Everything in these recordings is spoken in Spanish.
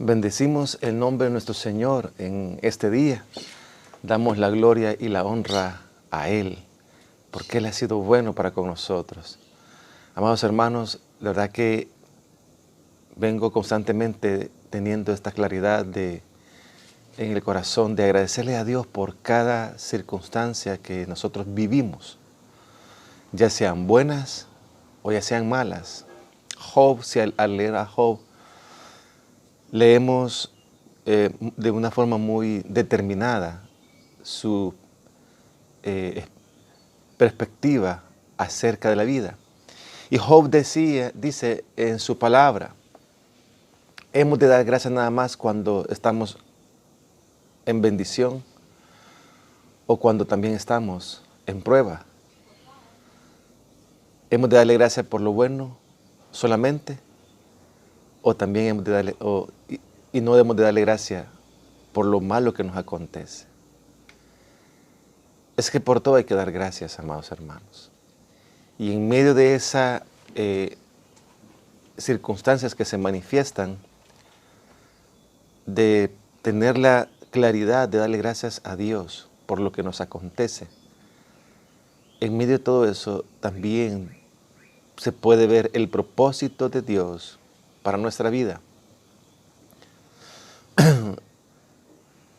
Bendecimos el nombre de nuestro Señor en este día. Damos la gloria y la honra a Él, porque Él ha sido bueno para con nosotros. Amados hermanos, la verdad que vengo constantemente teniendo esta claridad en el corazón de agradecerle a Dios por cada circunstancia que nosotros vivimos, ya sean buenas o ya sean malas. Job, si al leer a Job, leemos de una forma muy determinada su perspectiva acerca de la vida. Y Job dice en su palabra, hemos de dar gracias nada más cuando estamos en bendición o cuando también estamos en prueba. Hemos de darle gracias por lo bueno solamente o también hemos de darle, y no debemos de darle gracias por lo malo que nos acontece. Es que por todo hay que dar gracias, amados hermanos. Y en medio de esas circunstancias que se manifiestan, de tener la claridad de darle gracias a Dios por lo que nos acontece, en medio de todo eso también se puede ver el propósito de Dios para nuestra vida.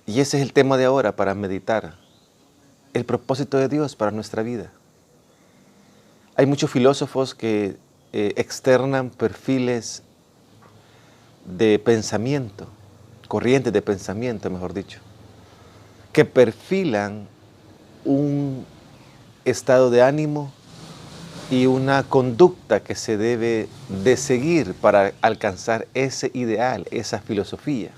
Y ese es el tema de ahora para meditar. El propósito de Dios para nuestra vida. Hay muchos filósofos que externan perfiles de pensamiento, corrientes de pensamiento, mejor dicho, que perfilan un estado de ánimo y una conducta que se debe de seguir para alcanzar ese ideal, esa filosofía.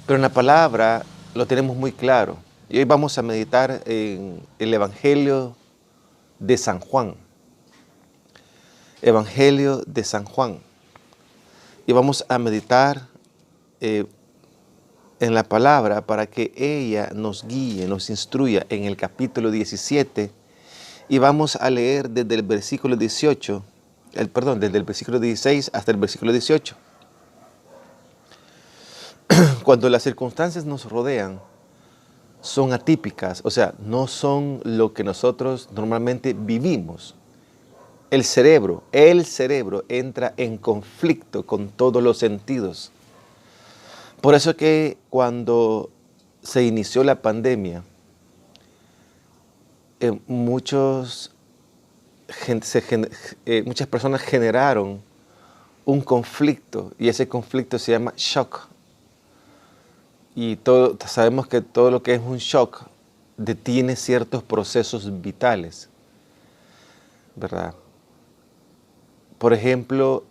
Pero en la palabra lo tenemos muy claro. Y hoy vamos a meditar en el Evangelio de San Juan. Evangelio de San Juan. Y vamos a meditar en la palabra para que ella nos guíe, nos instruya en el capítulo 17. Y vamos a leer desde el versículo 18, desde el versículo 16 hasta el versículo 18. Cuando las circunstancias nos rodean, son atípicas, o sea, no son lo que nosotros normalmente vivimos. El cerebro entra en conflicto con todos los sentidos. Por eso que cuando se inició la pandemia, muchas personas generaron un conflicto y ese conflicto se llama shock. Y sabemos que todo lo que es un shock detiene ciertos procesos vitales, ¿verdad? Por ejemplo,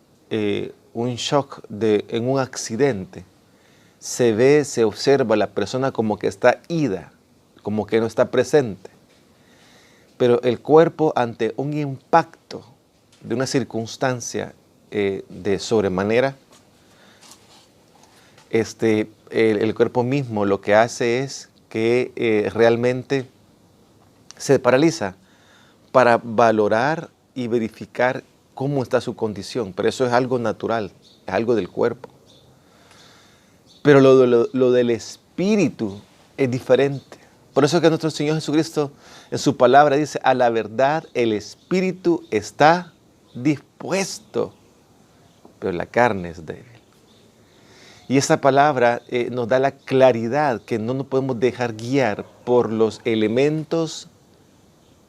un shock en un accidente, se observa a la persona como que está ida, como que no está presente. Pero el cuerpo, ante un impacto de una circunstancia de sobremanera, el cuerpo mismo lo que hace es que realmente se paraliza para valorar y verificar cómo está su condición. Pero eso es algo natural, es algo del cuerpo. Pero lo del espíritu es diferente. Por eso que nuestro Señor Jesucristo en su palabra dice, a la verdad el espíritu está dispuesto, pero la carne es débil. Y esta palabra nos da la claridad que no nos podemos dejar guiar por los elementos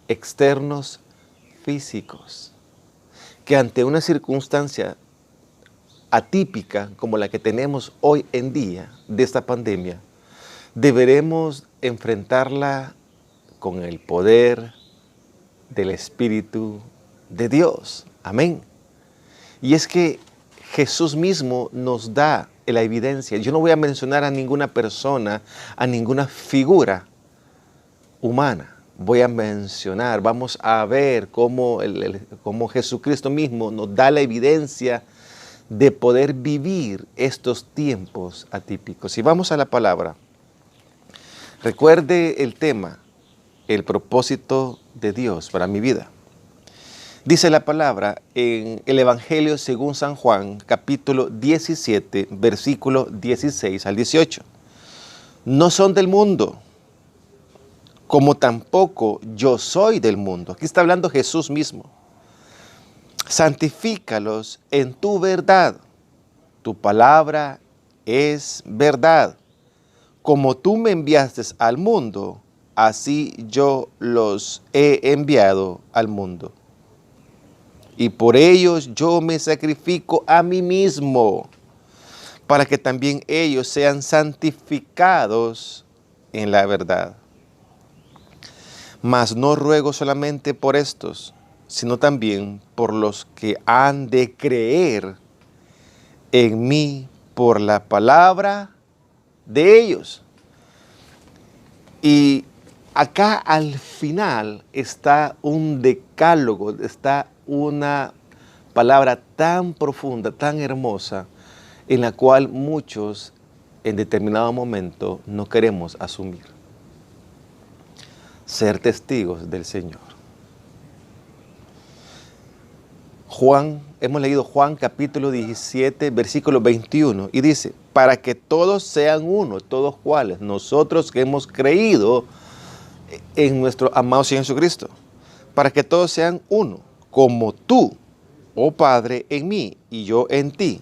externos físicos. Que ante una circunstancia atípica como la que tenemos hoy en día de esta pandemia, deberemos enfrentarla con el poder del Espíritu de Dios. Amén. Y es que Jesús mismo nos da la evidencia. Yo no voy a mencionar a ninguna persona, a ninguna figura humana. Vamos a ver cómo Jesucristo mismo nos da la evidencia de poder vivir estos tiempos atípicos. Y vamos a la palabra. Recuerde el tema, el propósito de Dios para mi vida. Dice la palabra en el Evangelio según San Juan, capítulo 17, versículo 16 al 18. No son del mundo, como tampoco yo soy del mundo. Aquí está hablando Jesús mismo. Santifícalos en tu verdad. Tu palabra es verdad. Como tú me enviaste al mundo, así yo los he enviado al mundo. Y por ellos yo me sacrifico a mí mismo, para que también ellos sean santificados en la verdad. Mas no ruego solamente por estos, sino también por los que han de creer en mí por la palabra de ellos. Y acá al final está un decálogo, está una palabra tan profunda, tan hermosa, en la cual muchos en determinado momento no queremos asumir. Ser testigos del Señor. Hemos leído Juan capítulo 17, versículo 21, y dice, para que todos sean uno, todos cuales, nosotros que hemos creído en nuestro amado Señor Jesucristo, para que todos sean uno, como tú, oh Padre, en mí y yo en ti,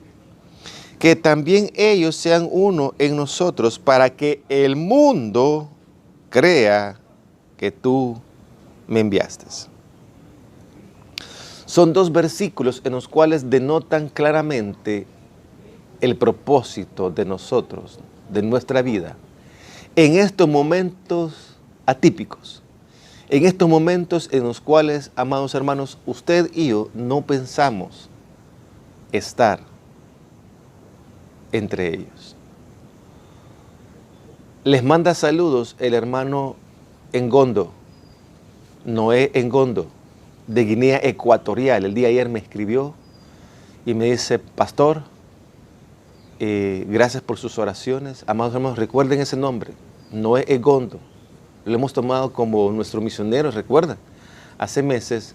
que también ellos sean uno en nosotros, para que el mundo crea que tú me enviaste. Son dos versículos en los cuales denotan claramente el propósito de nosotros, de nuestra vida, en estos momentos atípicos, en estos momentos en los cuales, amados hermanos, usted y yo no pensamos estar entre ellos. Les manda saludos el hermano Engondo, Noé Engondo, de Guinea Ecuatorial. El día de ayer me escribió y me dice, pastor, gracias por sus oraciones. Amados hermanos, recuerden ese nombre, Noé Engondo. Lo hemos tomado como nuestro misionero, recuerdan, hace meses,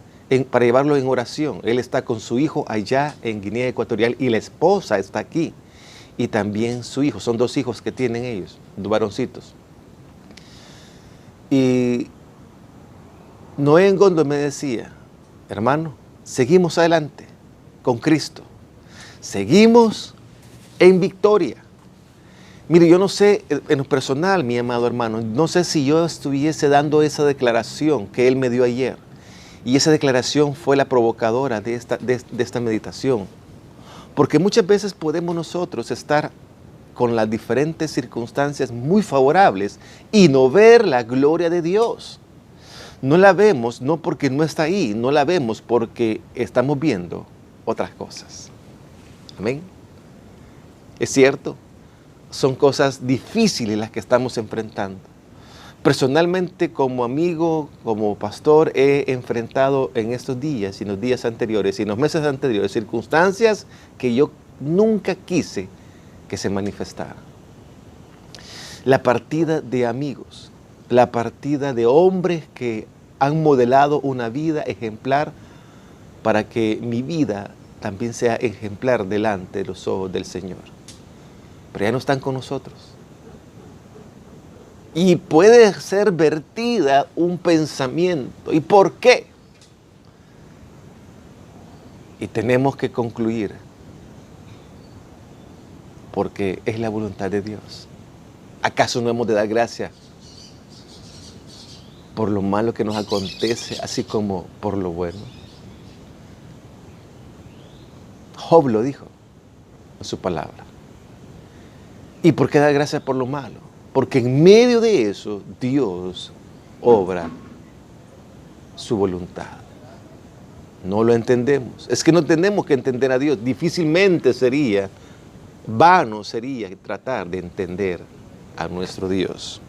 para llevarlo en oración. Él está con su hijo allá en Guinea Ecuatorial y la esposa está aquí. Y también su hijo, son dos hijos que tienen ellos, dos varoncitos. Y Noé Engondo me decía, hermano, seguimos adelante con Cristo. Seguimos en victoria. Mire, yo no sé, en lo personal, mi amado hermano, no sé si yo estuviese dando esa declaración que él me dio ayer. Y esa declaración fue la provocadora de esta meditación. Porque muchas veces podemos nosotros estar con las diferentes circunstancias muy favorables y no ver la gloria de Dios. No la vemos, no porque no está ahí, no la vemos porque estamos viendo otras cosas. Amén. Es cierto, son cosas difíciles las que estamos enfrentando. Personalmente, como amigo, como pastor, he enfrentado en estos días y en los días anteriores y en los meses anteriores circunstancias que yo nunca quise que se manifestaran. La partida de amigos, la partida de hombres que han modelado una vida ejemplar para que mi vida también sea ejemplar delante de los ojos del Señor. Pero ya no están con nosotros. Y puede ser vertida un pensamiento. ¿Y por qué? Y tenemos que concluir. Porque es la voluntad de Dios. ¿Acaso no hemos de dar gracias por lo malo que nos acontece, así como por lo bueno? Job lo dijo en su palabra. ¿Y por qué dar gracias por lo malo? Porque en medio de eso Dios obra su voluntad. No lo entendemos. Es que no tenemos que entender a Dios. Difícilmente vano sería tratar de entender a nuestro Dios.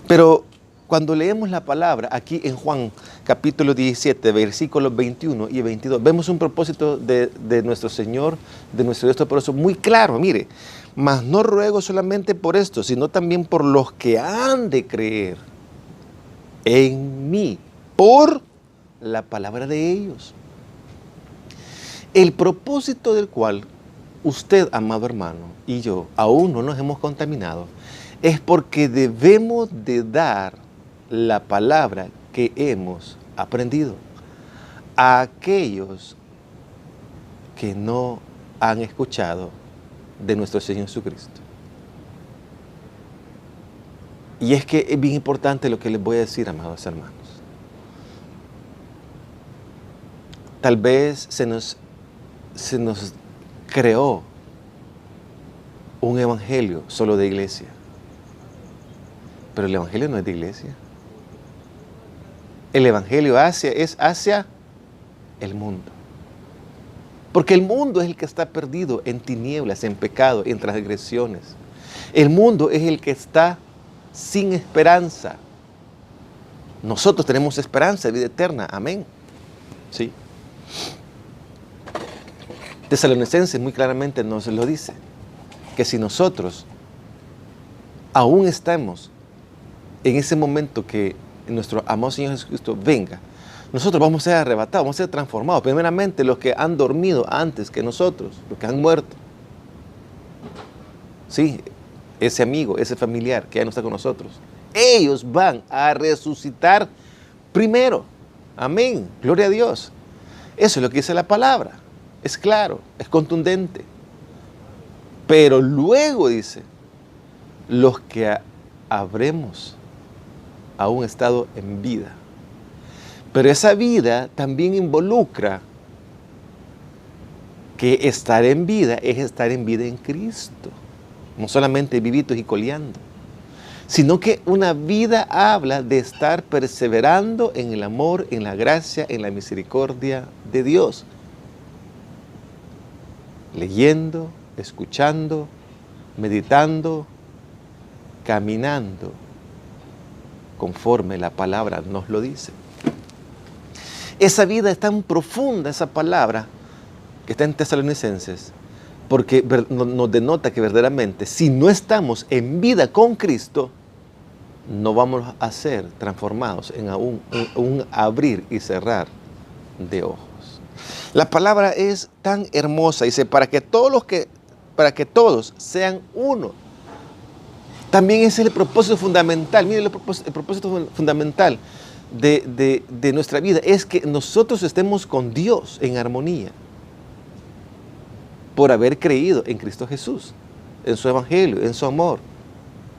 Pero cuando leemos la palabra aquí en Juan capítulo 17, versículos 21 y 22, vemos un propósito de nuestro Señor, de nuestro Dios Todopoderoso muy claro. Mire, mas no ruego solamente por esto, sino también por los que han de creer en mí, por la palabra de ellos. El propósito del cual usted, amado hermano, y yo aún no nos hemos contaminado, es porque debemos de dar la palabra que hemos aprendido a aquellos que no han escuchado de nuestro Señor Jesucristo. Y es que es bien importante lo que les voy a decir, amados hermanos. Tal vez se nos creó un evangelio solo de iglesia. Pero el evangelio no es de iglesia. El evangelio es hacia el mundo. Porque el mundo es el que está perdido en tinieblas, en pecado, en transgresiones. El mundo es el que está sin esperanza. Nosotros tenemos esperanza de vida eterna. Amén. Sí. Tesalonicenses muy claramente nos lo dice, que si nosotros aún estamos en ese momento que nuestro amado Señor Jesucristo venga, nosotros vamos a ser arrebatados, vamos a ser transformados. Primeramente los que han dormido antes que nosotros, los que han muerto. Sí, ese amigo, ese familiar que ya no está con nosotros, ellos van a resucitar primero. Amén, gloria a Dios. Eso es lo que dice la palabra. Es claro, es contundente. Pero luego dice, los que habremos aún estado en vida. Pero esa vida también involucra que estar en vida es estar en vida en Cristo. No solamente vivitos y coleando, sino que una vida habla de estar perseverando en el amor, en la gracia, en la misericordia de Dios. Leyendo, escuchando, meditando, caminando, conforme la palabra nos lo dice. Esa vida es tan profunda, esa palabra que está en Tesalonicenses, porque nos denota que verdaderamente, si no estamos en vida con Cristo, no vamos a ser transformados en un abrir y cerrar de ojos. La palabra es tan hermosa, dice, para que todos sean uno. También es el propósito fundamental. Miren, el propósito fundamental de nuestra vida es que nosotros estemos con Dios en armonía por haber creído en Cristo Jesús, en su evangelio, en su amor,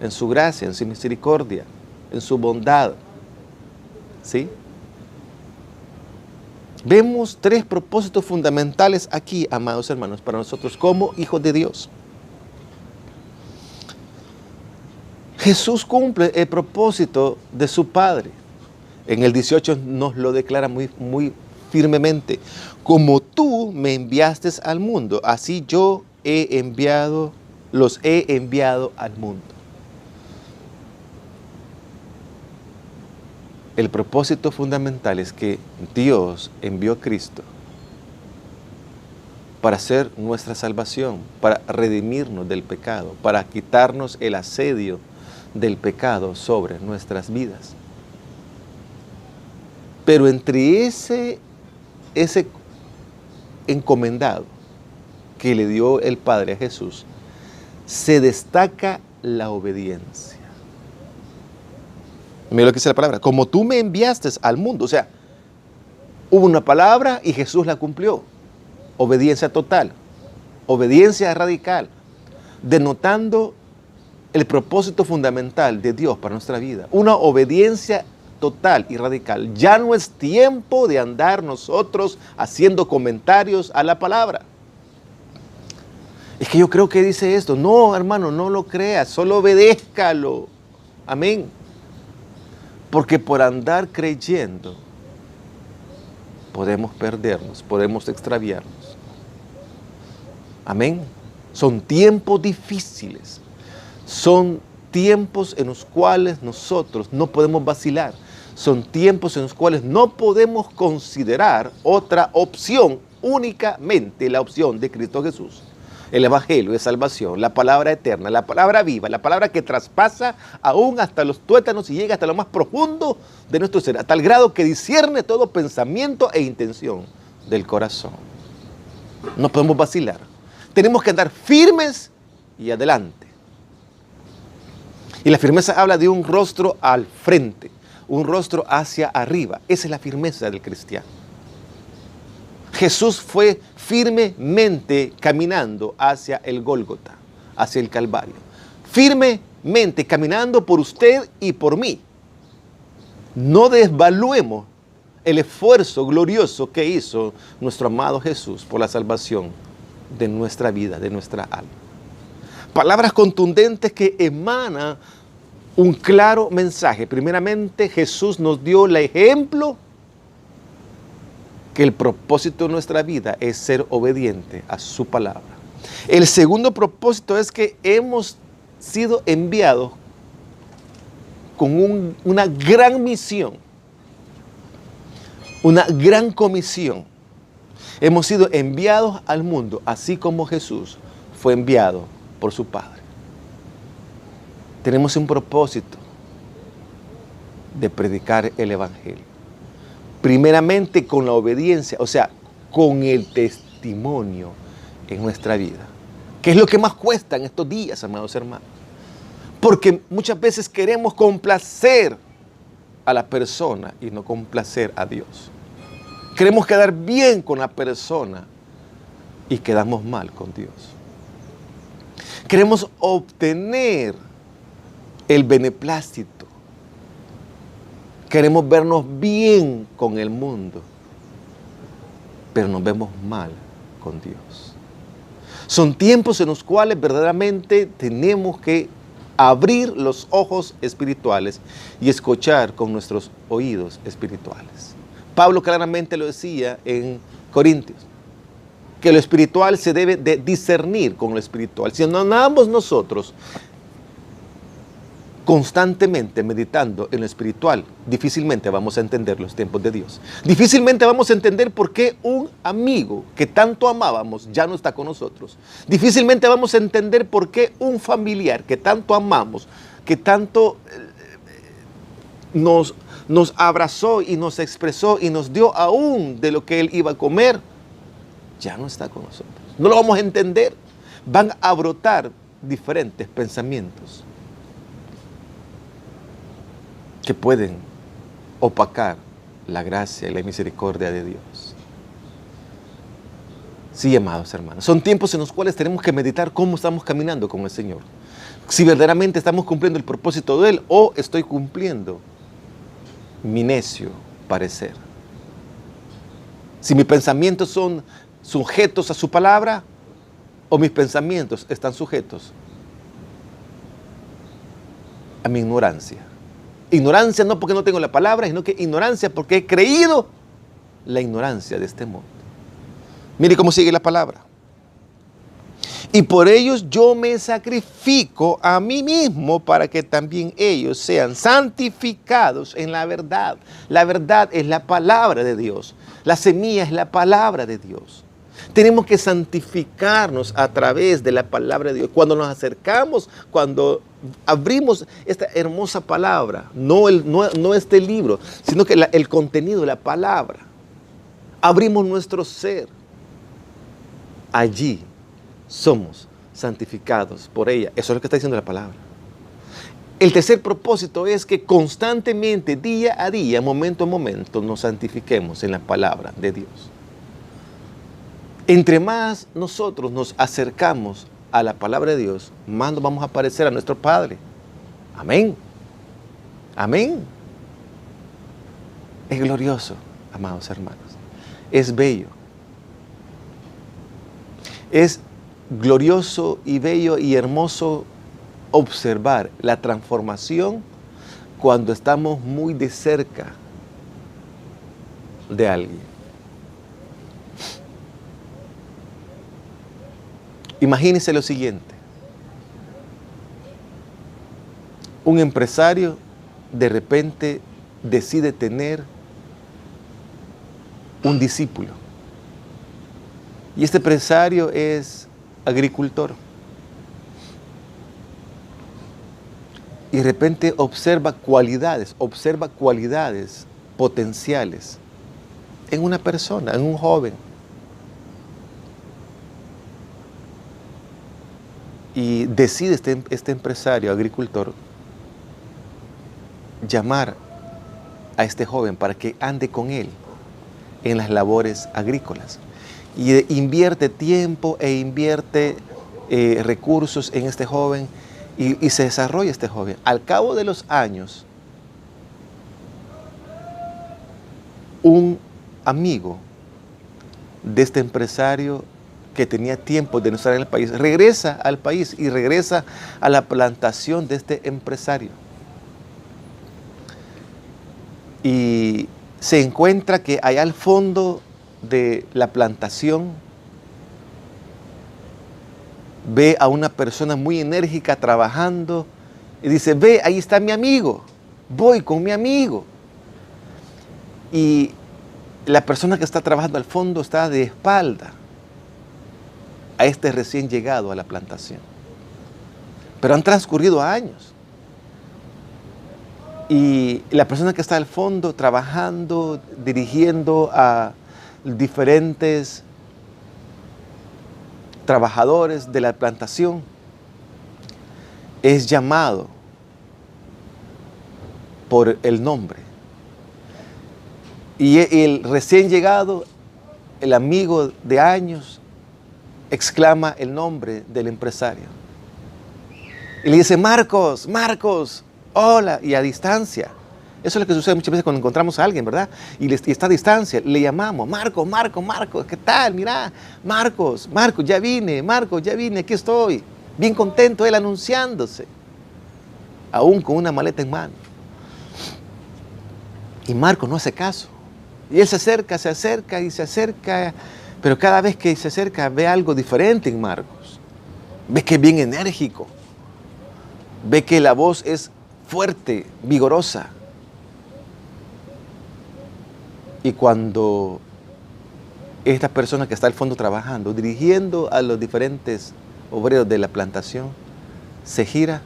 en su gracia, en su misericordia, en su bondad. ¿Sí? Vemos tres propósitos fundamentales aquí, amados hermanos, para nosotros como hijos de Dios. Jesús cumple el propósito de su Padre. En el 18 nos lo declara muy firmemente. Como tú me enviaste al mundo, así yo los he enviado al mundo. El propósito fundamental es que Dios envió a Cristo para hacer nuestra salvación, para redimirnos del pecado, para quitarnos el asedio del pecado sobre nuestras vidas. Pero entre ese encomendado que le dio el Padre a Jesús, se destaca la obediencia. Mira lo que dice la palabra. Como tú me enviaste al mundo. O sea, hubo una palabra y Jesús la cumplió. Obediencia total. Obediencia radical. Denotando el propósito fundamental de Dios para nuestra vida. Una obediencia total y radical. Ya no es tiempo de andar nosotros haciendo comentarios a la palabra. Es que yo creo que dice esto. No, hermano, no lo creas. Solo obedézcalo. Amén. Porque por andar creyendo podemos perdernos, podemos extraviarnos. Amén. Son tiempos difíciles. Son tiempos en los cuales nosotros no podemos vacilar. Son tiempos en los cuales no podemos considerar otra opción, únicamente la opción de Cristo Jesús. el evangelio de salvación, la palabra eterna, la palabra viva, la palabra que traspasa aún hasta los tuétanos y llega hasta lo más profundo de nuestro ser, a tal grado que discierne todo pensamiento e intención del corazón. No podemos vacilar. Tenemos que andar firmes y adelante. Y la firmeza habla de un rostro al frente, un rostro hacia arriba. Esa es la firmeza del cristiano. Jesús fue firmemente caminando hacia el Gólgota, hacia el Calvario. Firmemente caminando por usted y por mí. No desvaluemos el esfuerzo glorioso que hizo nuestro amado Jesús por la salvación de nuestra vida, de nuestra alma. Palabras contundentes que emanan un claro mensaje. Primeramente, Jesús nos dio el ejemplo que el propósito de nuestra vida es ser obediente a su palabra. El segundo propósito es que hemos sido enviados con una gran misión, una gran comisión. Hemos sido enviados al mundo, así como Jesús fue enviado por su Padre. Tenemos un propósito de predicar el Evangelio. Primeramente con la obediencia, o sea, con el testimonio en nuestra vida. ¿Qué es lo que más cuesta en estos días, amados hermanos? Porque muchas veces queremos complacer a la persona y no complacer a Dios. Queremos quedar bien con la persona y quedamos mal con Dios. Queremos obtener el beneplácito. Queremos vernos bien con el mundo, pero nos vemos mal con Dios. Son tiempos en los cuales verdaderamente tenemos que abrir los ojos espirituales y escuchar con nuestros oídos espirituales. Pablo claramente lo decía en Corintios, que lo espiritual se debe de discernir con lo espiritual. Si no andamos nosotros constantemente meditando en lo espiritual, difícilmente vamos a entender los tiempos de Dios. Difícilmente vamos a entender por qué un amigo que tanto amábamos ya no está con nosotros. Difícilmente vamos a entender por qué un familiar que tanto amamos, que tanto nos abrazó y nos expresó y nos dio aún de lo que él iba a comer, ya no está con nosotros. No lo vamos a entender. Van a brotar diferentes pensamientos que pueden opacar la gracia y la misericordia de Dios. Sí, amados hermanos, son tiempos en los cuales tenemos que meditar cómo estamos caminando con el Señor. Si verdaderamente estamos cumpliendo el propósito de Él o estoy cumpliendo mi necio parecer. Si mis pensamientos son sujetos a su palabra o mis pensamientos están sujetos a mi ignorancia. Ignorancia no porque no tengo la palabra, sino que ignorancia porque he creído la ignorancia de este mundo. Mire cómo sigue la palabra. Y por ellos yo me sacrifico a mí mismo para que también ellos sean santificados en la verdad. La verdad es la palabra de Dios. La semilla es la palabra de Dios. Tenemos que santificarnos a través de la palabra de Dios. Cuando nos acercamos, cuando abrimos esta hermosa palabra, no este libro, sino que el contenido de la palabra, abrimos nuestro ser. Allí somos santificados por ella. Eso es lo que está diciendo la palabra. El tercer propósito es que constantemente, día a día, momento a momento, nos santifiquemos en la palabra de Dios. Entre más nosotros nos acercamos a la palabra de Dios, más nos vamos a parecer a nuestro Padre. Amén. Amén. Es glorioso, amados hermanos. Es bello. Es glorioso y bello y hermoso observar la transformación cuando estamos muy de cerca de alguien. Imagínense lo siguiente. Un empresario de repente decide tener un discípulo. Y este empresario es agricultor. Y de repente observa cualidades potenciales en una persona, en un joven. Y decide este empresario, agricultor, llamar a este joven para que ande con él en las labores agrícolas. Y invierte tiempo e invierte recursos en este joven y se desarrolla este joven. Al cabo de los años, un amigo de este empresario que tenía tiempo de no estar en el país, regresa al país y regresa a la plantación de este empresario. Y se encuentra que allá al fondo de la plantación ve a una persona muy enérgica trabajando y dice, ve, ahí está mi amigo, voy con mi amigo. Y la persona que está trabajando al fondo está de espalda a este recién llegado a la plantación. Pero han transcurrido años. Y la persona que está al fondo trabajando, dirigiendo a diferentes trabajadores de la plantación, es llamado por el nombre. Y el recién llegado, el amigo de años, exclama el nombre del empresario. Y le dice, Marcos, Marcos, hola, y a distancia. Eso es lo que sucede muchas veces cuando encontramos a alguien, ¿verdad? Y está a distancia, le llamamos, Marcos, Marcos, Marcos, ¿qué tal? Mira, Marcos, Marcos, ya vine, Marcos, ya vine, aquí estoy. Bien contento él anunciándose, aún con una maleta en mano. Y Marcos no hace caso. Y él se acerca y se acerca, pero cada vez que se acerca ve algo diferente en Marcos. Ve que es bien enérgico. Ve que la voz es fuerte, vigorosa. Y cuando esta persona que está al fondo trabajando, dirigiendo a los diferentes obreros de la plantación, se gira,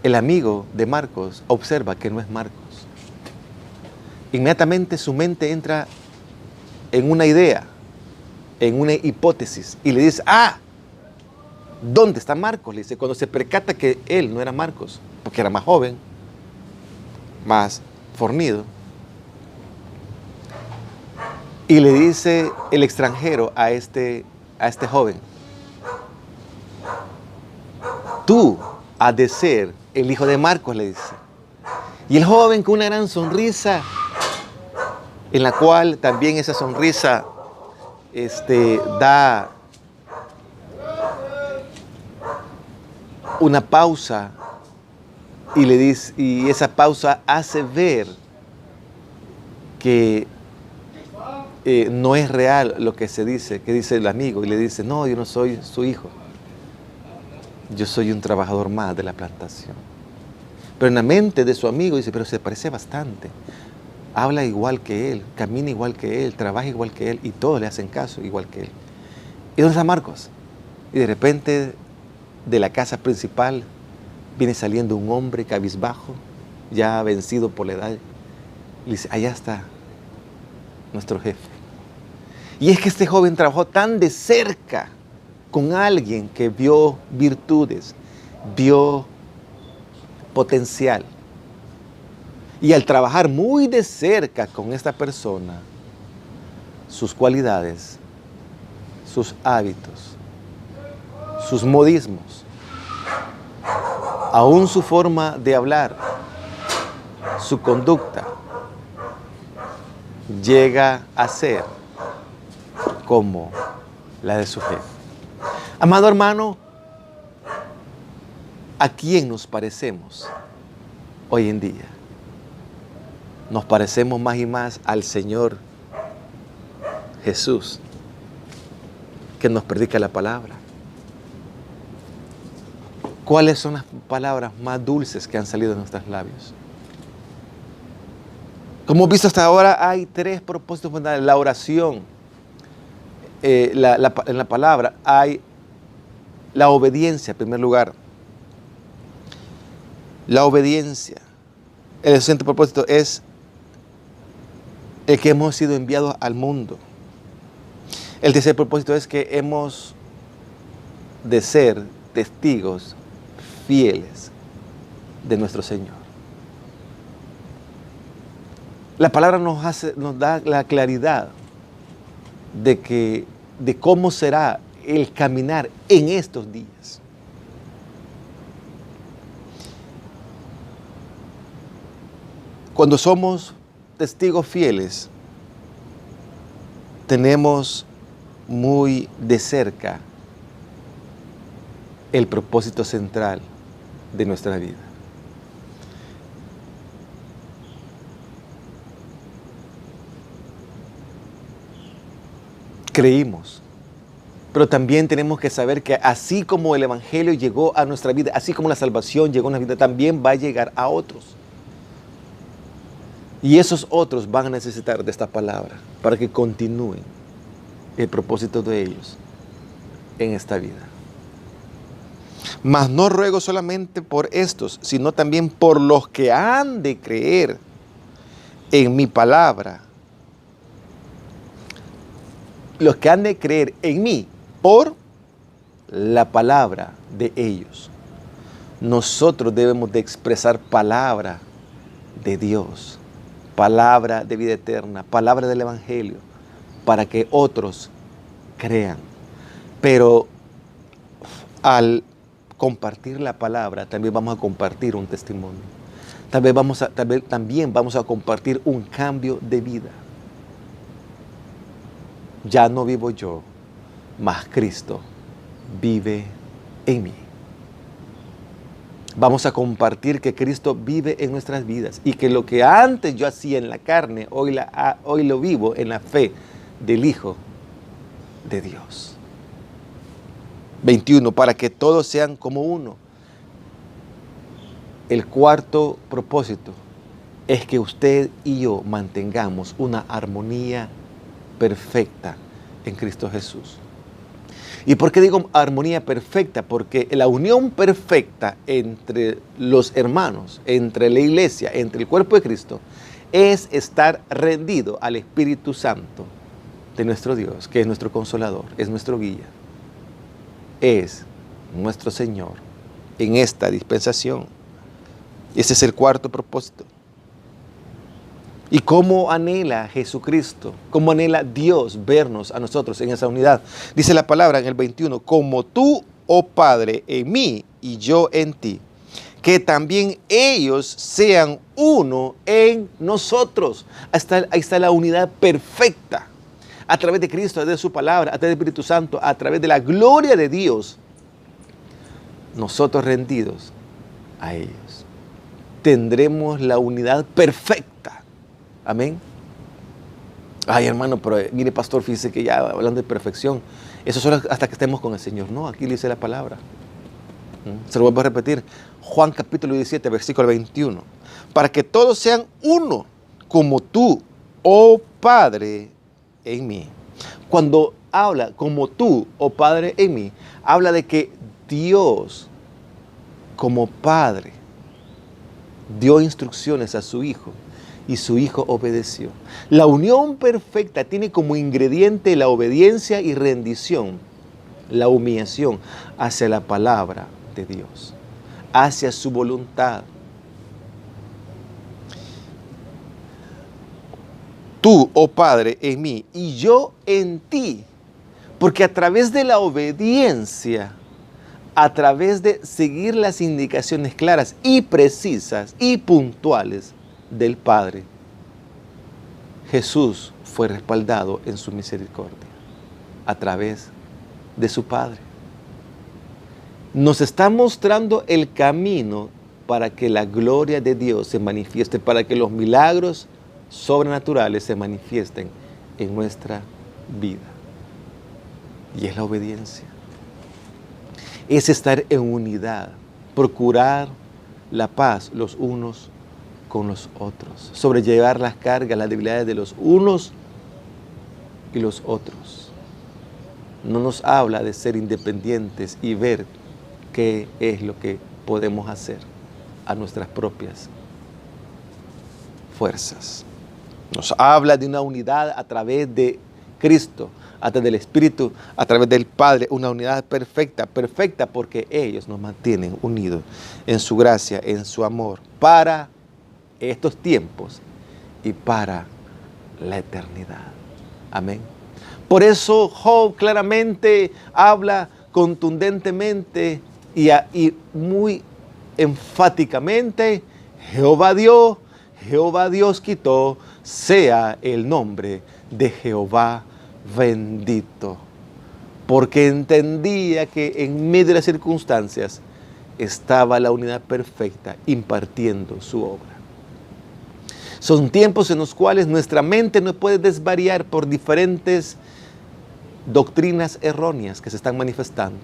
el amigo de Marcos observa que no es Marcos. Inmediatamente su mente entra en una idea, en una hipótesis, y le dice, ¿dónde está Marcos? Le dice, cuando se percata que él no era Marcos, porque era más joven, más fornido. Y le dice el extranjero a este joven, tú has de ser el hijo de Marcos, le dice. Y el joven con una gran sonrisa, en la cual también esa sonrisa da una pausa y le dice, y esa pausa hace ver que no es real lo que se dice, que dice el amigo, y le dice, no, yo no soy su hijo, yo soy un trabajador más de la plantación. Pero en la mente de su amigo dice, pero se parece bastante, habla igual que él, camina igual que él, trabaja igual que él, y todos le hacen caso igual que él. ¿Y dónde está Marcos? Y de repente de la casa principal viene saliendo un hombre cabizbajo, ya vencido por la edad, y dice, allá está nuestro jefe. Y es que este joven trabajó tan de cerca con alguien que vio virtudes, vio potencial. Y al trabajar muy de cerca con esta persona, sus cualidades, sus hábitos, sus modismos, aún su forma de hablar, su conducta, llega a ser como la de su jefe. Amado hermano, ¿a quién nos parecemos hoy en día? Nos parecemos más y más al Señor Jesús, que nos predica la palabra. ¿Cuáles son las palabras más dulces que han salido de nuestros labios? Como hemos visto hasta ahora, hay 3 propósitos fundamentales. La oración, en la palabra hay la obediencia en primer lugar. La obediencia. El siguiente propósito es el que hemos sido enviados al mundo. El tercer propósito es que hemos de ser testigos fieles de nuestro Señor. La palabra nos da la claridad de cómo será el caminar en estos días. Cuando somos testigos fieles, tenemos muy de cerca el propósito central de nuestra vida. Creímos, pero también tenemos que saber que así como el Evangelio llegó a nuestra vida, así como la salvación llegó a nuestra vida, también va a llegar a otros. Y esos otros van a necesitar de esta palabra para que continúen el propósito de ellos en esta vida. Mas no ruego solamente por estos, sino también por los que han de creer en mi palabra. Los que han de creer en mí por la palabra de ellos. Nosotros debemos de expresar palabra de Dios, palabra de vida eterna, palabra del Evangelio, para que otros crean. Pero al compartir la palabra, también vamos a compartir un testimonio. También vamos a compartir un cambio de vida. Ya no vivo yo, mas Cristo vive en mí. Vamos a compartir que Cristo vive en nuestras vidas y que lo que antes yo hacía en la carne, hoy lo vivo en la fe del Hijo de Dios. 21, para que todos sean como uno. El cuarto propósito es que usted y yo mantengamos una armonía perfecta en Cristo Jesús. ¿Y por qué digo armonía perfecta? Porque la unión perfecta entre los hermanos, entre la iglesia, entre el cuerpo de Cristo, es estar rendido al Espíritu Santo de nuestro Dios, que es nuestro consolador, es nuestro guía, es nuestro Señor en esta dispensación. Ese es el cuarto propósito. ¿Y cómo anhela Jesucristo? ¿Cómo anhela Dios vernos a nosotros en esa unidad? Dice la palabra en el 21, como tú, oh Padre, en mí y yo en ti, que también ellos sean uno en nosotros. Ahí está la unidad perfecta. A través de Cristo, a través de su palabra, a través del Espíritu Santo, a través de la gloria de Dios, nosotros rendidos a ellos, tendremos la unidad perfecta. Amén. Ay, hermano, pero mire, pastor, fíjese que ya hablando de perfección, eso solo hasta que estemos con el Señor. No, aquí le dice la palabra. Se lo vuelvo a repetir. Juan capítulo 17, versículo 21. Para que todos sean uno, como tú, oh Padre, en mí. Cuando habla como tú, oh Padre, en mí, habla de que Dios, como Padre, dio instrucciones a su Hijo y su Hijo obedeció. La unión perfecta tiene como ingrediente la obediencia y rendición, la humillación hacia la palabra de Dios, hacia su voluntad. Tú, oh Padre, en mí y yo en ti, porque a través de la obediencia, a través de seguir las indicaciones claras y precisas y puntuales del Padre, Jesús fue respaldado en su misericordia a través de su Padre. Nos está mostrando el camino para que la gloria de Dios se manifieste, para que los milagros sobrenaturales se manifiesten en nuestra vida. Y es la obediencia. Es estar en unidad, procurar la paz los unos con los otros, sobrellevar las cargas, las debilidades de los unos y los otros. no nos habla de ser independientes y ver qué es lo que podemos hacer a nuestras propias fuerzas. Nos habla de una unidad a través de Cristo, a través del Espíritu, a través del Padre, una unidad perfecta, perfecta porque ellos nos mantienen unidos en su gracia, en su amor, para estos tiempos y para la eternidad. Amén. Por eso Job claramente habla contundentemente y muy enfáticamente: Jehová dio, Jehová Dios quitó, sea el nombre de Jehová bendito. Porque entendía que en medio de las circunstancias estaba la unidad perfecta impartiendo su obra. Son tiempos en los cuales nuestra mente no puede desvariar por diferentes doctrinas erróneas que se están manifestando,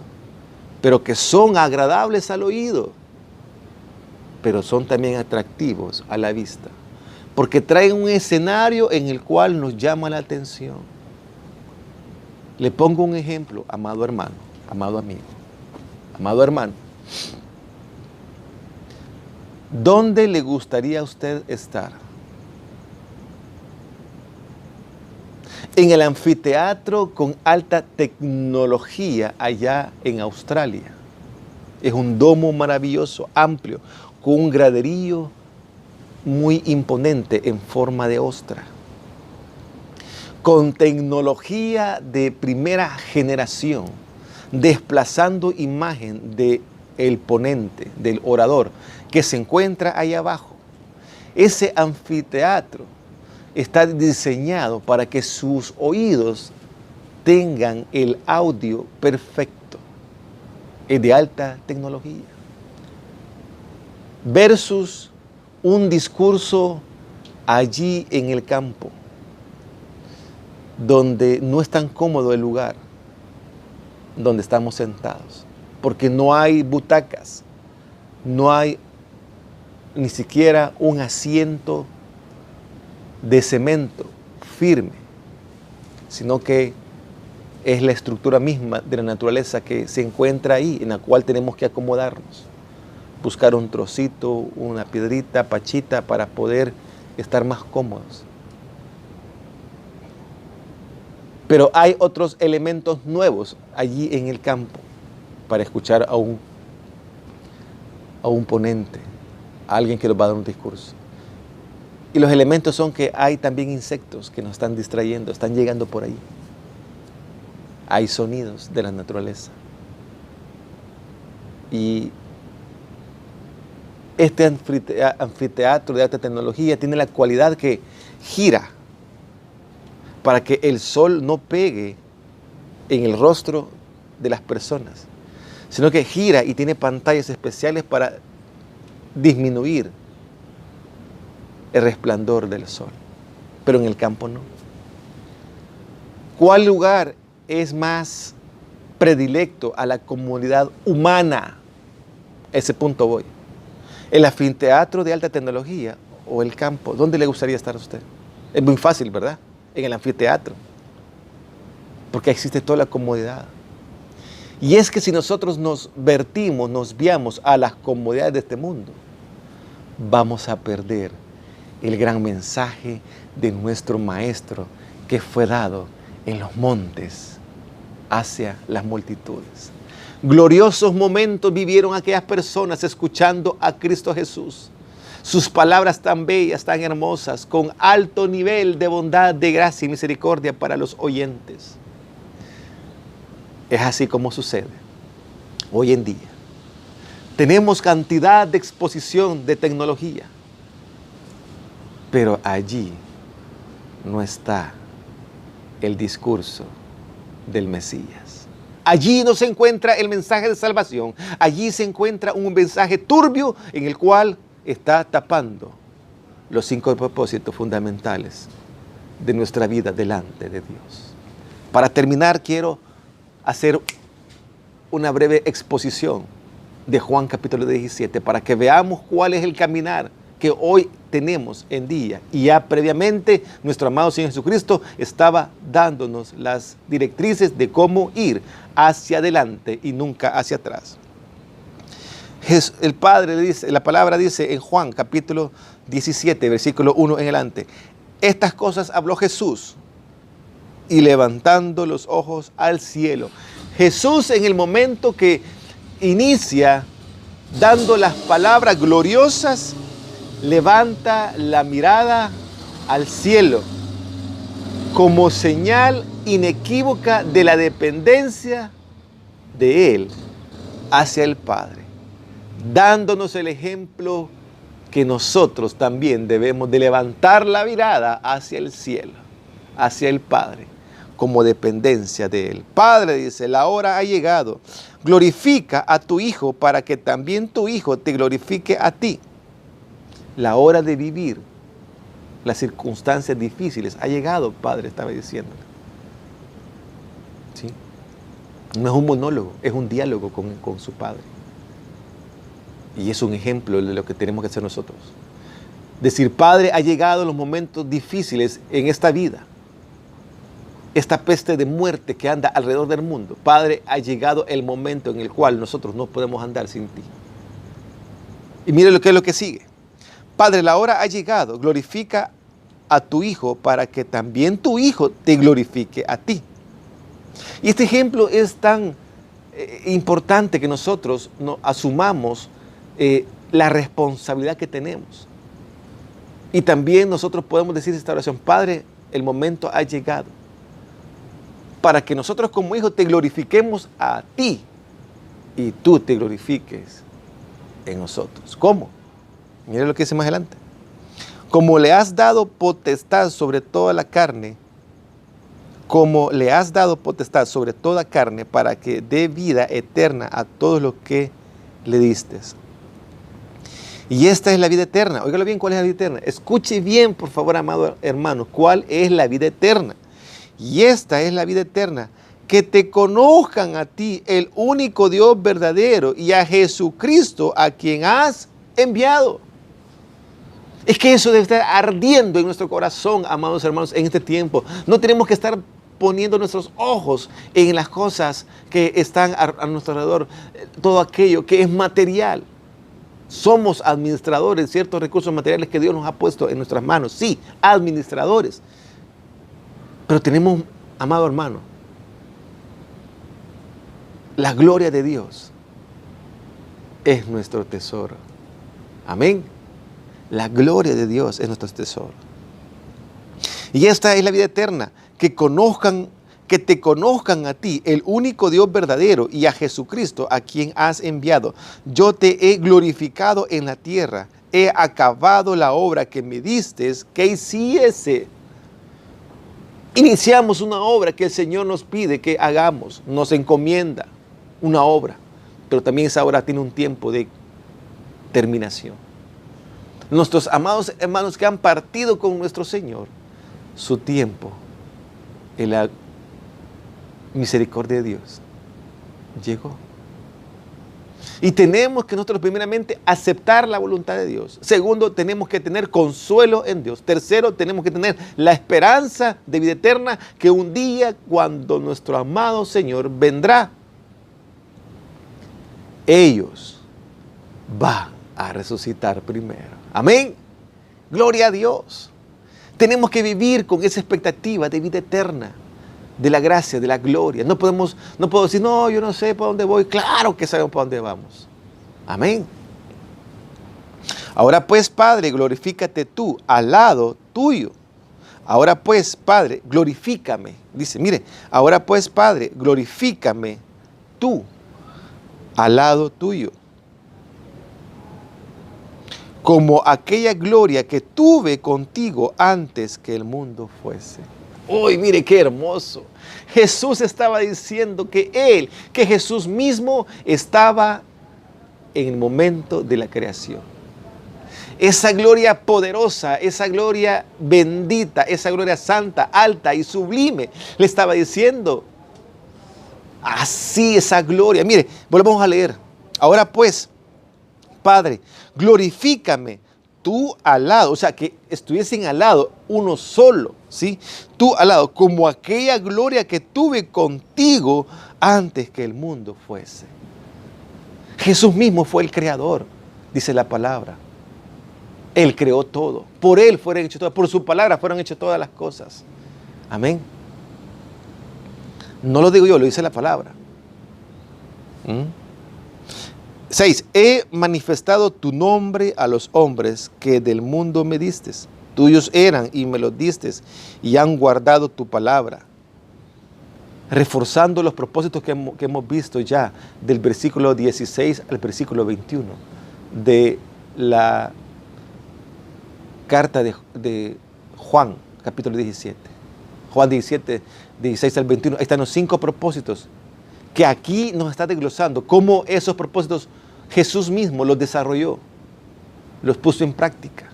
pero que son agradables al oído, pero son también atractivos a la vista, porque traen un escenario en el cual nos llama la atención. Le pongo un ejemplo, amado hermano, amado amigo, amado hermano. ¿Dónde le gustaría a usted estar? En el anfiteatro con alta tecnología allá en Australia. Es un domo maravilloso, amplio, con un graderío muy imponente en forma de ostra. Con tecnología de primera generación, desplazando imagen del ponente, del orador, que se encuentra ahí abajo. Ese anfiteatro está diseñado para que sus oídos tengan el audio perfecto, es de alta tecnología, versus un discurso allí en el campo, donde no es tan cómodo el lugar donde estamos sentados, porque no hay butacas, no hay ni siquiera un asiento de cemento firme, sino que es la estructura misma de la naturaleza que se encuentra ahí, en la cual tenemos que acomodarnos, buscar un trocito, una piedrita, pachita, para poder estar más cómodos. Pero hay otros elementos nuevos allí en el campo para escuchar a un ponente, a alguien que nos va a dar un discurso. Y los elementos son que hay también insectos que nos están distrayendo, están llegando por ahí. Hay sonidos de la naturaleza. Y este anfiteatro de alta tecnología tiene la cualidad que gira para que el sol no pegue en el rostro de las personas, sino que gira y tiene pantallas especiales para disminuir el resplandor del sol, pero en el campo no. ¿Cuál lugar es más predilecto a la comunidad humana? Ese punto voy. ¿El anfiteatro de alta tecnología o el campo? ¿Dónde le gustaría estar a usted? Es muy fácil, ¿verdad? En el anfiteatro, porque existe toda la comodidad. Y es que si nosotros nos vertimos, nos viamos a las comodidades de este mundo, vamos a perder el gran mensaje de nuestro Maestro que fue dado en los montes hacia las multitudes. Gloriosos momentos vivieron aquellas personas escuchando a Cristo Jesús. Sus palabras tan bellas, tan hermosas, con alto nivel de bondad, de gracia y misericordia para los oyentes. Es así como sucede hoy en día. Tenemos cantidad de exposición de tecnología, pero allí no está el discurso del Mesías. Allí no se encuentra el mensaje de salvación. Allí se encuentra un mensaje turbio en el cual está tapando los 5 propósitos fundamentales de nuestra vida delante de Dios. Para terminar, quiero hacer una breve exposición de Juan capítulo 17 para que veamos cuál es el caminar que hoy tenemos en día. Y ya previamente nuestro amado Señor Jesucristo estaba dándonos las directrices de cómo ir hacia adelante y nunca hacia atrás. El Padre le dice, la palabra dice en Juan capítulo 17, versículo 1 en adelante: estas cosas habló Jesús, y levantando los ojos al cielo. Jesús, en el momento que inicia dando las palabras gloriosas, levanta la mirada al cielo como señal inequívoca de la dependencia de Él hacia el Padre, dándonos el ejemplo que nosotros también debemos de levantar la mirada hacia el cielo, hacia el Padre, como dependencia de Él. Padre, dice, la hora ha llegado. Glorifica a tu Hijo para que también tu Hijo te glorifique a ti. La hora de vivir las circunstancias difíciles ha llegado, Padre, estaba diciendo. ¿Sí? No es un monólogo, es un diálogo con su Padre. Y es un ejemplo de lo que tenemos que hacer nosotros. Decir, Padre, ha llegado los momentos difíciles en esta vida. Esta peste de muerte que anda alrededor del mundo. Padre, ha llegado el momento en el cual nosotros no podemos andar sin ti. Y mire lo que es lo que sigue. Padre, la hora ha llegado. Glorifica a tu Hijo para que también tu Hijo te glorifique a ti. Y este ejemplo es tan importante que nosotros asumamos la responsabilidad que tenemos. Y también nosotros podemos decir esta oración: Padre, el momento ha llegado para que nosotros como hijos te glorifiquemos a ti y tú te glorifiques en nosotros. ¿Cómo? Mire lo que dice más adelante. Como le has dado potestad sobre toda la carne, como le has dado potestad sobre toda carne para que dé vida eterna a todos los que le diste. Y esta es la vida eterna. Óigalo bien, ¿cuál es la vida eterna? Escuche bien, por favor, amado hermano, ¿cuál es la vida eterna? Y esta es la vida eterna, que te conozcan a ti, el único Dios verdadero, y a Jesucristo, a quien has enviado. Es que eso debe estar ardiendo en nuestro corazón, amados hermanos, en este tiempo. No tenemos que estar poniendo nuestros ojos en las cosas que están a nuestro alrededor, todo aquello que es material. Somos administradores de ciertos recursos materiales que Dios nos ha puesto en nuestras manos. Sí, administradores. Pero tenemos, amado hermano, la gloria de Dios es nuestro tesoro. Amén. La gloria de Dios es nuestro tesoro. Y esta es la vida eterna, que te conozcan a ti, el único Dios verdadero, y a Jesucristo, a quien has enviado. Yo te he glorificado en la tierra, he acabado la obra que me diste que hiciese. Iniciamos una obra que el Señor nos pide que hagamos, nos encomienda una obra, pero también esa obra tiene un tiempo de terminación. Nuestros amados hermanos que han partido con nuestro Señor, su tiempo en la misericordia de Dios llegó. Y tenemos que nosotros primeramente aceptar la voluntad de Dios. Segundo, tenemos que tener consuelo en Dios. Tercero, tenemos que tener la esperanza de vida eterna, que un día cuando nuestro amado Señor vendrá, ellos van a resucitar primero. Amén. Gloria a Dios. Tenemos que vivir con esa expectativa de vida eterna, de la gracia, de la gloria. No puedo decir, no, yo no sé para dónde voy. Claro que sabemos para dónde vamos. Amén. Ahora pues, Padre, glorifícate tú al lado tuyo. Ahora pues, Padre, glorifícame. Dice, mire, ahora pues, Padre, glorifícame tú al lado tuyo, como aquella gloria que tuve contigo antes que el mundo fuese. Uy, mire qué hermoso. Jesús estaba diciendo que Jesús mismo estaba en el momento de la creación. Esa gloria poderosa, esa gloria bendita, esa gloria santa, alta y sublime, le estaba diciendo, así esa gloria. Mire, volvemos a leer. Ahora pues, Padre, glorifícame tú al lado, o sea, que estuviesen al lado, uno solo, ¿sí? Tú al lado, como aquella gloria que tuve contigo antes que el mundo fuese. Jesús mismo fue el creador, dice la palabra. Él creó todo. Por Él fueron hechas todas, por su palabra fueron hechas todas las cosas. Amén. No lo digo yo, lo dice la palabra. 6. He manifestado tu nombre a los hombres que del mundo me distes. Tuyos eran y me los distes y han guardado tu palabra. Reforzando los propósitos que hemos visto ya del versículo 16 al versículo 21 de la carta de Juan, capítulo 17. Juan 17, 16 al 21. Ahí están los 5 propósitos que aquí nos está desglosando cómo esos propósitos Jesús mismo los desarrolló, los puso en práctica.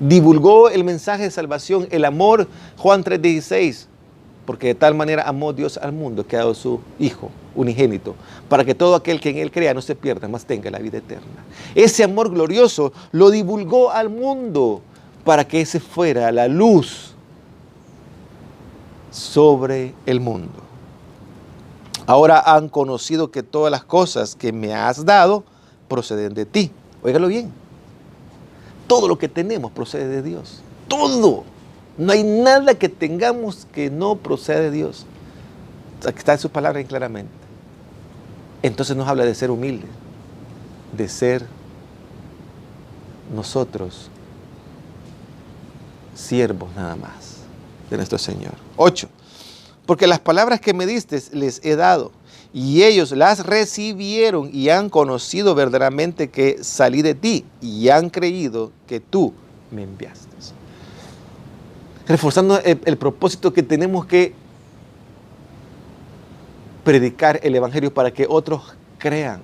Divulgó el mensaje de salvación, el amor, Juan 3:16, porque de tal manera amó Dios al mundo que ha dado su Hijo unigénito, para que todo aquel que en Él crea no se pierda, mas tenga la vida eterna. Ese amor glorioso lo divulgó al mundo para que ese fuera la luz sobre el mundo. Ahora han conocido que todas las cosas que me has dado proceden de ti. Óigalo bien. Todo lo que tenemos procede de Dios. Todo. No hay nada que tengamos que no procede de Dios. Aquí está en sus palabras claramente. Entonces nos habla de ser humildes, de ser nosotros siervos nada más de nuestro Señor. 8. Porque las palabras que me diste les he dado, y ellos las recibieron y han conocido verdaderamente que salí de ti, y han creído que tú me enviaste. Reforzando el propósito que tenemos que predicar el Evangelio para que otros crean.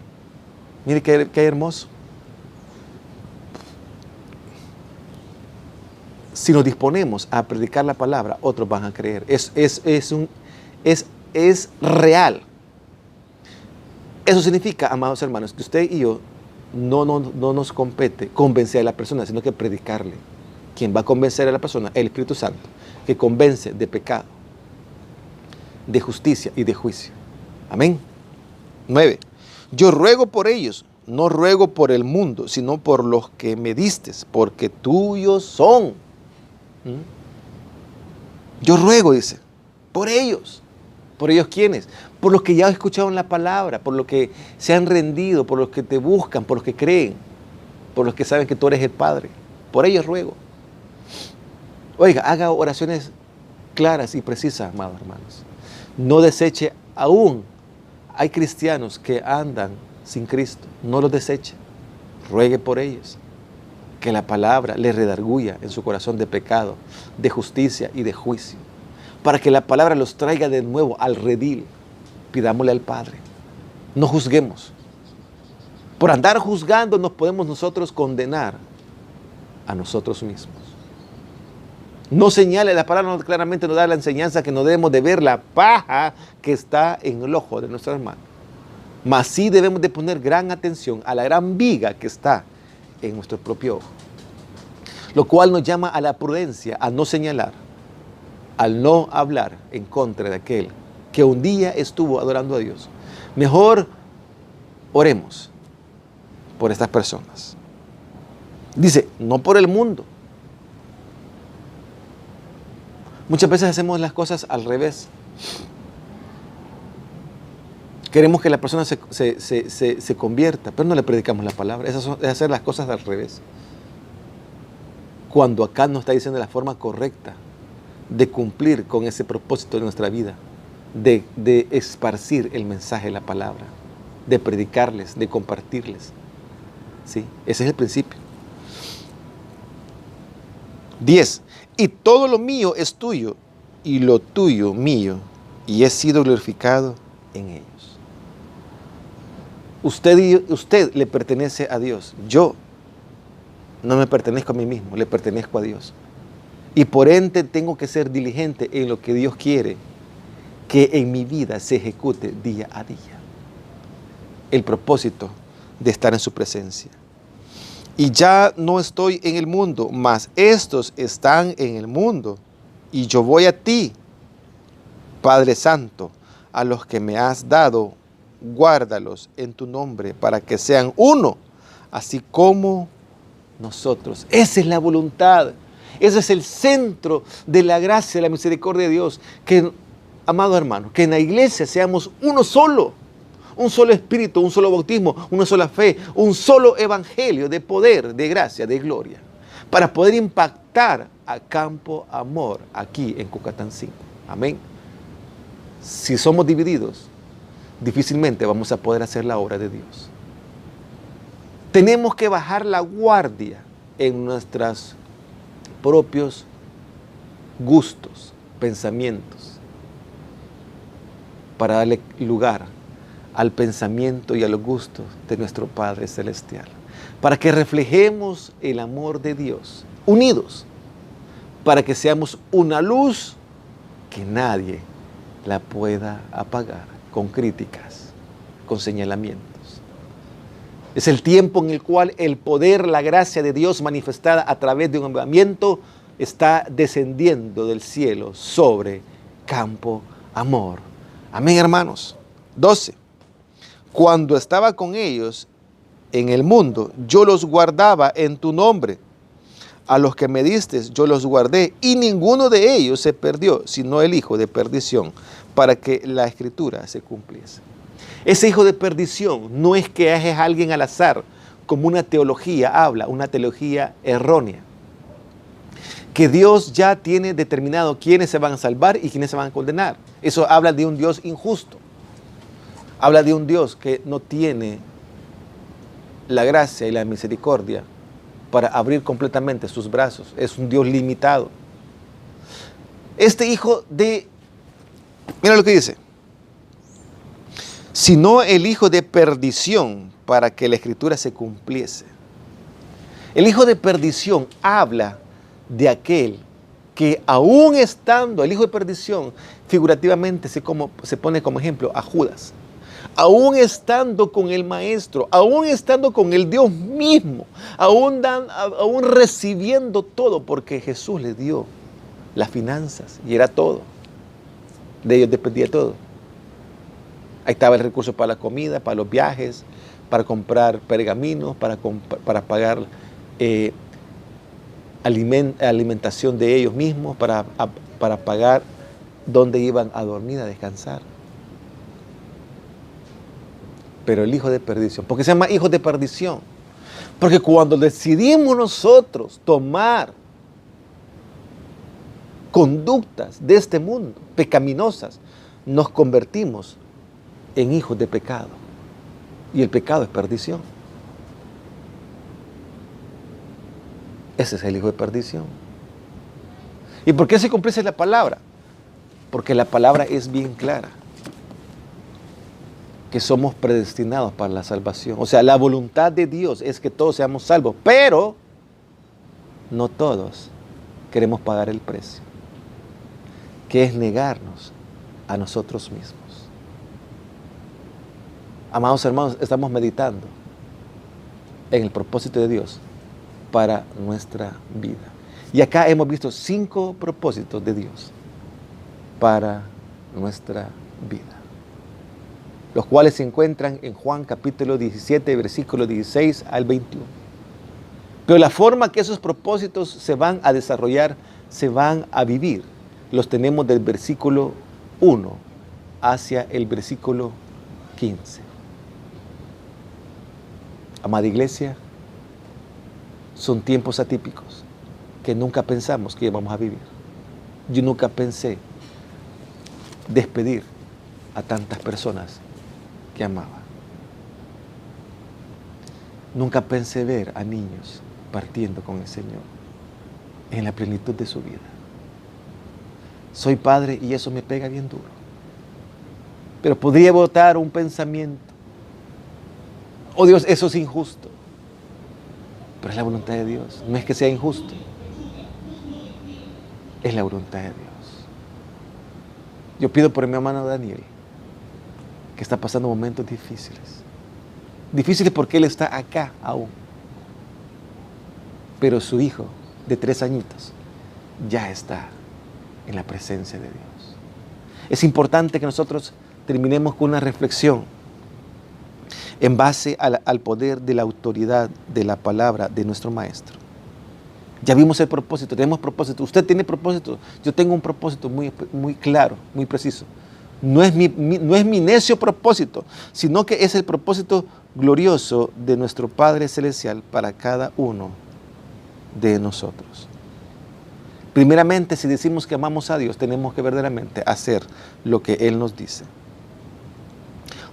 Mire qué hermoso. Si nos disponemos a predicar la palabra, otros van a creer. Es real. Eso significa, amados hermanos, que usted y yo no nos compete convencer a la persona, sino que predicarle. ¿Quién va a convencer a la persona? El Espíritu Santo, que convence de pecado, de justicia y de juicio. Amén. 9. Yo ruego por ellos, no ruego por el mundo, sino por los que me distes, porque tuyos son. Yo ruego, dice, por ellos. ¿Por ellos quiénes? Por los que ya escucharon la palabra, por los que se han rendido, por los que te buscan, por los que creen, por los que saben que tú eres el Padre. Por ellos ruego. Oiga, haga oraciones claras y precisas, amados hermanos. No deseche aún. Hay cristianos que andan sin Cristo. No los deseche. Ruegue por ellos. Que la palabra les redarguya en su corazón de pecado, de justicia y de juicio. Para que la palabra los traiga de nuevo al redil. Pidámosle al Padre. No juzguemos. Por andar juzgando nos podemos nosotros condenar a nosotros mismos. No señale, la palabra claramente nos da la enseñanza que no debemos de ver la paja que está en el ojo de nuestro hermano. Mas sí debemos de poner gran atención a la gran viga que está en nuestro propio ojo. Lo cual nos llama a la prudencia, a no señalar, al no hablar en contra de aquel que un día estuvo adorando a Dios. Mejor oremos por estas personas. Dice, no por el mundo. Muchas veces hacemos las cosas al revés. Queremos que la persona se convierta, pero no le predicamos la palabra. Es hacer las cosas al revés. Cuando acá nos está diciendo la forma correcta de cumplir con ese propósito de nuestra vida, de esparcir el mensaje de la palabra, de predicarles, de compartirles. ¿Sí? Ese es el principio. 10. Y todo lo mío es tuyo, y lo tuyo mío, y he sido glorificado en ellos. Usted le pertenece a Dios. Yo no me pertenezco a mí mismo, le pertenezco a Dios. Y por ende tengo que ser diligente en lo que Dios quiere que en mi vida se ejecute día a día. El propósito de estar en su presencia. Y ya no estoy en el mundo, mas estos están en el mundo. Y yo voy a ti, Padre Santo, a los que me has dado, guárdalos en tu nombre para que sean uno, así como nosotros. Esa es la voluntad. Ese es el centro de la gracia, de la misericordia de Dios. Que, amado hermano, que en la iglesia seamos uno solo. Un solo espíritu, un solo bautismo, una sola fe, un solo evangelio de poder, de gracia, de gloria. Para poder impactar a Campo Amor aquí en Cucatancingo. Amén. Si somos divididos, difícilmente vamos a poder hacer la obra de Dios. Tenemos que bajar la guardia en nuestros propios gustos, pensamientos, para darle lugar al pensamiento y a los gustos de nuestro Padre Celestial, para que reflejemos el amor de Dios, unidos, para que seamos una luz que nadie la pueda apagar con críticas, con señalamientos. Es el tiempo en el cual el poder, la gracia de Dios manifestada a través de un avivamiento está descendiendo del cielo sobre Campo Amor. Amén, hermanos. 12. Cuando estaba con ellos en el mundo, yo los guardaba en tu nombre. A los que me diste, yo los guardé, y ninguno de ellos se perdió, sino el hijo de perdición, para que la escritura se cumpliese. Ese hijo de perdición no es que es alguien al azar, como una teología habla, una teología errónea. Que Dios ya tiene determinado quiénes se van a salvar y quiénes se van a condenar. Eso habla de un Dios injusto. Habla de un Dios que no tiene la gracia y la misericordia para abrir completamente sus brazos. Es un Dios limitado. Este hijo de... Mira lo que dice. Sino el hijo de perdición, para que la escritura se cumpliese. El hijo de perdición habla de aquel que aún estando, el hijo de perdición, figurativamente se pone como ejemplo a Judas. Aún estando con el Maestro, aún estando con el Dios mismo, aún recibiendo todo, porque Jesús le dio las finanzas y era todo. De ellos dependía todo. Ahí estaba el recurso para la comida, para los viajes, para comprar pergaminos, para pagar alimentación de ellos mismos, para pagar dónde iban a dormir, a descansar. Pero el hijo de perdición, ¿por qué se llama hijo de perdición? Porque cuando decidimos nosotros tomar conductas de este mundo, pecaminosas, nos convertimos en hijos de pecado. Y el pecado es perdición. Ese es el hijo de perdición. ¿Y por qué se cumple la palabra? Porque la palabra es bien clara. Que somos predestinados para la salvación. O sea, la voluntad de Dios es que todos seamos salvos, pero no todos queremos pagar el precio, que es negarnos a nosotros mismos. Amados hermanos, estamos meditando en el propósito de Dios para nuestra vida. Y acá hemos visto 5 propósitos de Dios para nuestra vida, los cuales se encuentran en Juan capítulo 17, versículo 16 al 21. Pero la forma que esos propósitos se van a desarrollar, se van a vivir, los tenemos del versículo 1 hacia el versículo 15. Amada iglesia, son tiempos atípicos que nunca pensamos que íbamos a vivir. Yo nunca pensé despedir a tantas personas que amaba. Nunca pensé ver a niños partiendo con el Señor en la plenitud de su vida. Soy padre y eso me pega bien duro. Pero podría botar un pensamiento: oh Dios, eso es injusto. Pero es la voluntad de Dios. No es que sea injusto. Es la voluntad de Dios. Yo pido por mi hermano Daniel, que está pasando momentos difíciles. Difíciles porque él está acá aún. pero su hijo de 3 añitos ya está en la presencia de Dios. Es importante que nosotros terminemos con una reflexión en base al poder de la autoridad de la palabra de nuestro Maestro. Ya vimos el propósito, tenemos propósito. Usted tiene propósito, yo tengo un propósito muy claro, muy preciso. No es mi necio propósito, sino que es el propósito glorioso de nuestro Padre Celestial para cada uno de nosotros. Primeramente, si decimos que amamos a Dios, tenemos que verdaderamente hacer lo que Él nos dice.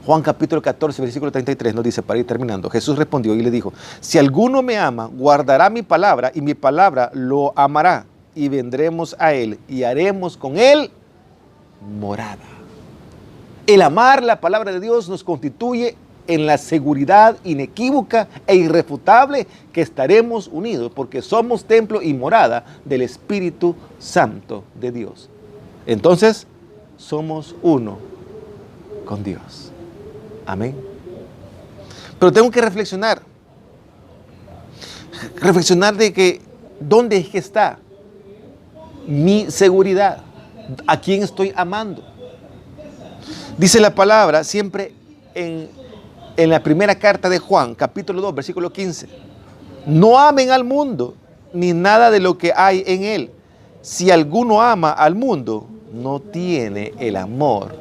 Juan capítulo 14, versículo 33 nos dice, para ir terminando, Jesús respondió y le dijo, si alguno me ama, guardará mi palabra y mi palabra lo amará y vendremos a Él y haremos con Él morada. El amar la palabra de Dios nos constituye en la seguridad inequívoca e irrefutable que estaremos unidos porque somos templo y morada del Espíritu Santo de Dios. Entonces, somos uno con Dios. Amén. Pero tengo que reflexionar de que ¿dónde es que está mi seguridad? ¿A quién estoy amando? Dice la palabra siempre en la primera carta de Juan, capítulo 2, versículo 15. No amen al mundo, ni nada de lo que hay en él. Si alguno ama al mundo, no tiene el amor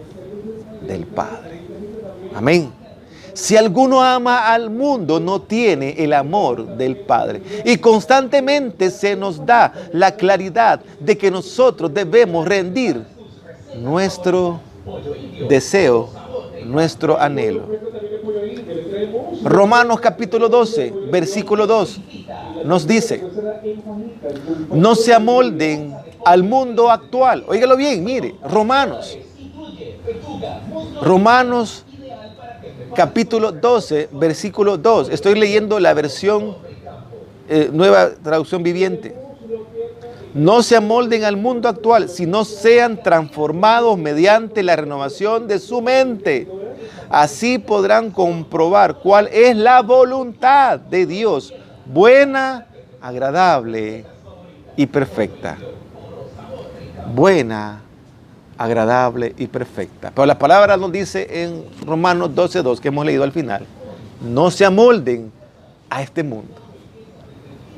del Padre. Amén. Si alguno ama al mundo, no tiene el amor del Padre. Y constantemente se nos da la claridad de que nosotros debemos rendir nuestro deseo, nuestro anhelo. Romanos capítulo 12, versículo 2 nos dice, no se amolden al mundo actual. Óigalo bien, mire, Romanos capítulo 12, versículo 2. Estoy leyendo la versión Nueva Traducción Viviente. No se amolden al mundo actual, sino sean transformados mediante la renovación de su mente. Así podrán comprobar cuál es la voluntad de Dios, buena, agradable y perfecta. Buena, agradable y perfecta. Pero la palabra nos dice en Romanos 12:2 que hemos leído al final, no se amolden a este mundo.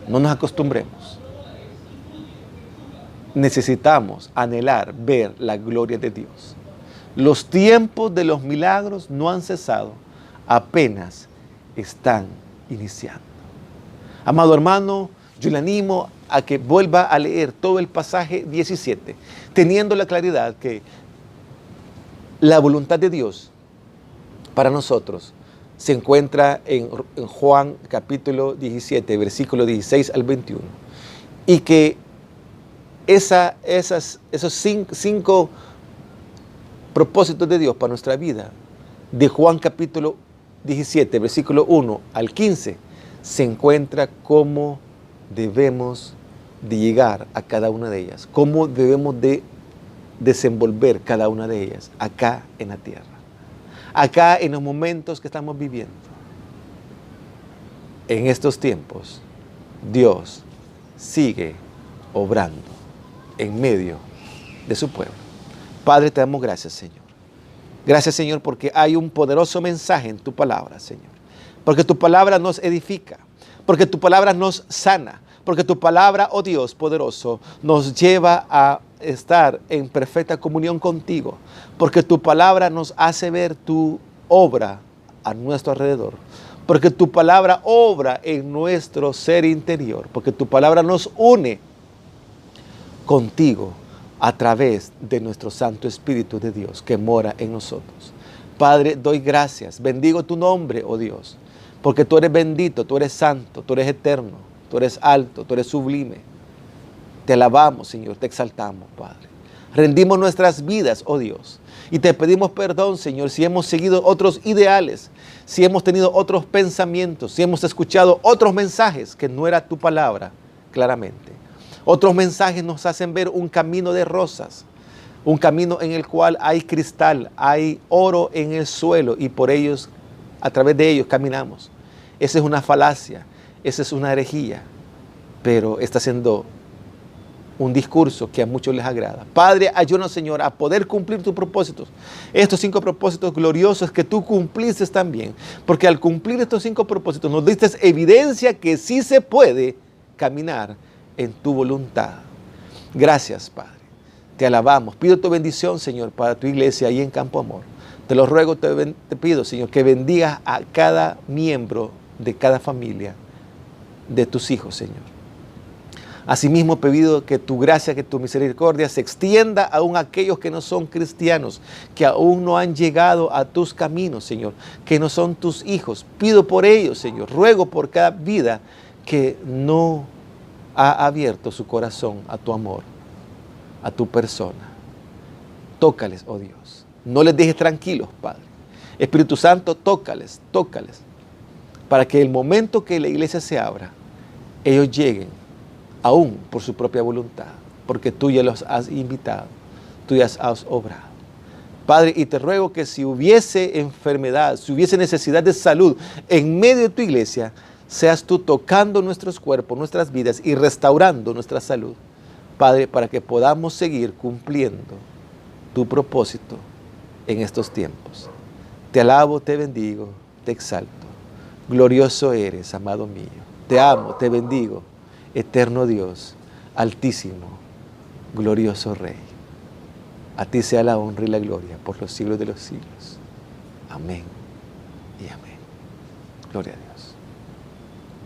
No nos acostumbremos. Necesitamos anhelar ver la gloria de Dios. Los tiempos de los milagros no han cesado, apenas están iniciando. Amado hermano, yo le animo a que vuelva a leer todo el pasaje 17, teniendo la claridad que la voluntad de Dios para nosotros se encuentra en Juan capítulo 17, versículo 16 al 21, y que esos cinco propósitos de Dios para nuestra vida, de Juan capítulo 17, versículo 1 al 15, se encuentra cómo debemos de llegar a cada una de ellas, cómo debemos de desenvolver cada una de ellas acá en la tierra, acá en los momentos que estamos viviendo. En estos tiempos, Dios sigue obrando en medio de su pueblo. Padre, te damos gracias, Señor. Gracias, Señor, porque hay un poderoso mensaje en tu palabra, Señor. Porque tu palabra nos edifica, porque tu palabra nos sana, porque tu palabra, oh Dios poderoso, nos lleva a estar en perfecta comunión contigo, porque tu palabra nos hace ver tu obra a nuestro alrededor, porque tu palabra obra en nuestro ser interior, porque tu palabra nos une contigo a través de nuestro Santo Espíritu de Dios que mora en nosotros. Padre, doy gracias, bendigo tu nombre, oh Dios, porque tú eres bendito, tú eres santo, tú eres eterno, tú eres alto, tú eres sublime. Te alabamos, Señor, te exaltamos, Padre. Rendimos nuestras vidas, oh Dios, y te pedimos perdón, Señor, si hemos seguido otros ideales, si hemos tenido otros pensamientos, si hemos escuchado otros mensajes que no era tu palabra, claramente. Otros mensajes nos hacen ver un camino de rosas, un camino en el cual hay cristal, hay oro en el suelo y por ellos, a través de ellos caminamos. Esa es una falacia, esa es una herejía. pero está haciendo un discurso que a muchos les agrada. Padre, ayúdanos, Señor, a poder cumplir tus propósitos. Estos 5 propósitos gloriosos que tú cumpliste también. Porque al cumplir estos 5 propósitos nos diste evidencia que sí se puede caminar en tu voluntad. Gracias, Padre. Te alabamos. Pido tu bendición, Señor, para tu iglesia ahí en Campo Amor. Te lo ruego, te pido, Señor, que bendigas a cada miembro de cada familia de tus hijos, Señor. Asimismo, pido que tu gracia, que tu misericordia se extienda aún a aquellos que no son cristianos, que aún no han llegado a tus caminos, Señor, que no son tus hijos. Pido por ellos, Señor. Ruego por cada vida que no ha abierto su corazón a tu amor, a tu persona. Tócales, oh Dios. No les dejes tranquilos, Padre. Espíritu Santo, tócales, tócales, para que el momento que la iglesia se abra, ellos lleguen aún por su propia voluntad, porque tú ya los has invitado, tú ya has obrado. Padre, y te ruego que si hubiese enfermedad, si hubiese necesidad de salud en medio de tu iglesia, seas tú tocando nuestros cuerpos, nuestras vidas y restaurando nuestra salud. Padre, para que podamos seguir cumpliendo tu propósito en estos tiempos. Te alabo, te bendigo, te exalto. Glorioso eres, amado mío. Te amo, te bendigo. Eterno Dios, altísimo, glorioso Rey. A ti sea la honra y la gloria por los siglos de los siglos. Amén y amén. Gloria a Dios.